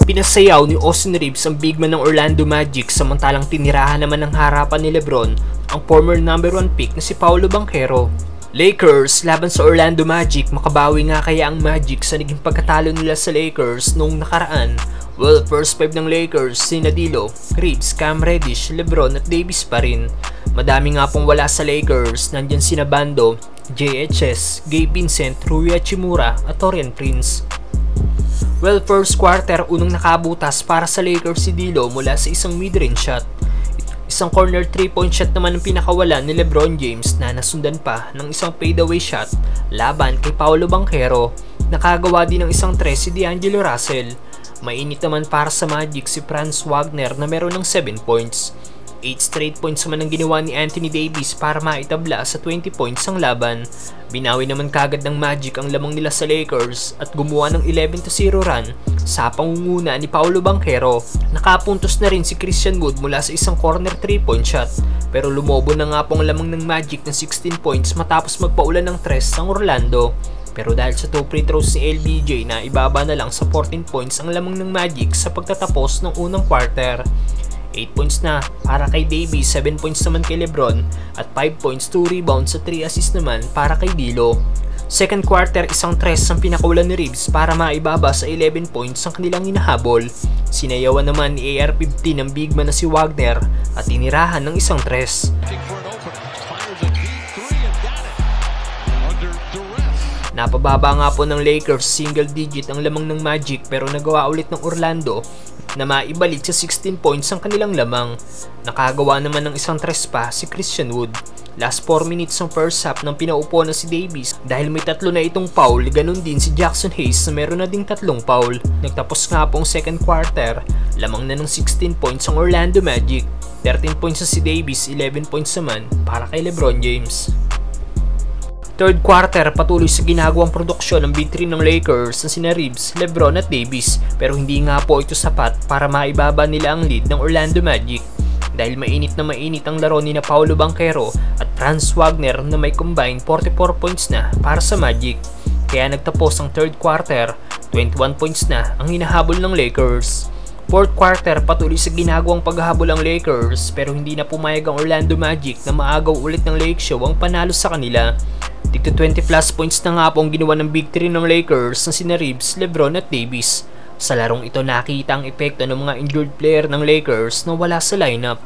Pinasayaw ni Austin Reeves ang big man ng Orlando Magic samantalang tinirahan naman ng harapan ni LeBron ang former number 1 pick na si Paolo Banchero. Lakers laban sa Orlando Magic, makabawi nga kaya ang Magic sa naging pagkatalo nila sa Lakers noong nakaraan? Well, first 5 ng Lakers, sina D'Lo, Reeves, Cam Reddish, LeBron at Davis pa rin. Madami nga pong wala sa Lakers, nandyan sina Bando, JHS, Gabe Vincent, Rui Hachimura at Taurean Prince. Well, first quarter, unang nakabutas para sa Lakers si D'Lo mula sa isang mid-range shot. Isang corner 3-point shot naman ang pinakawalan ni LeBron James na nasundan pa ng isang fadeaway shot laban kay Paolo Banchero. Nakagawa din ng isang 3 si D'Angelo Russell. Mainit naman para sa Magic si Franz Wagner na meron ng 7 points. 8 straight points naman ang ginawa ni Anthony Davis para maitabla sa 20 points ang laban. Binawi naman kagad ng Magic ang lamang nila sa Lakers at gumawa ng 11-0 run sa pangunguna ni Paolo Banchero. Nakapuntos na rin si Christian Wood mula sa isang corner 3-point shot, pero lumobo na nga pong lamang ng Magic ng 16 points matapos magpaulan ng 3 ang Orlando. Pero dahil sa 2 free throws ni LBJ na ibaba na lang sa 14 points ang lamang ng Magic sa pagtatapos ng unang quarter. 8 points na para kay Davis, 7 points naman kay LeBron at 5 points, 2 rebounds at 3 assists naman para kay D'Lo. Second quarter, isang 3 ang pinakawalan ni Reeves para maibaba sa 11 points ang kanilang hinahabol. Sinayawan naman ni AR-15 ng big man na si Wagner at tinirahan ng isang 3. Napababa nga po ng Lakers, single digit ang lamang ng Magic pero nagawa ulit ng Orlando na maibalik sa 16 points ang kanilang lamang. Nakagawa naman ng isang 3 pa si Christian Wood. Last 4 minutes ng first half nang pinaupo na si Davis dahil may 3 na itong foul, ganun din si Jackson Hayes na meron na ding 3 foul. Nagtapos nga pong second quarter, lamang na ng 16 points ang Orlando Magic. 13 points na si Davis, 11 points naman para kay LeBron James. Third quarter, patuloy sa ginagawang produksyon ng big 3 ng Lakers na sina Reeves, LeBron at Davis, pero hindi nga po ito sapat para maibaba nila ang lead ng Orlando Magic. Dahil mainit ang laro ni na Paolo Banchero at Franz Wagner na may combined 44 points na para sa Magic. Kaya nagtapos ang third quarter, 21 points na ang hinahabol ng Lakers. Fourth quarter, patuloy sa ginagawang paghahabol ang Lakers pero hindi na pumayag ang Orlando Magic na maagaw ulit ng Lake Show ang panalo sa kanila. Tigto 20 plus points na nga po ang ginawa ng big 3 ng Lakers na sina Reeves, LeBron at Davis. Sa larong ito nakita ang epekto ng mga injured player ng Lakers na wala sa lineup.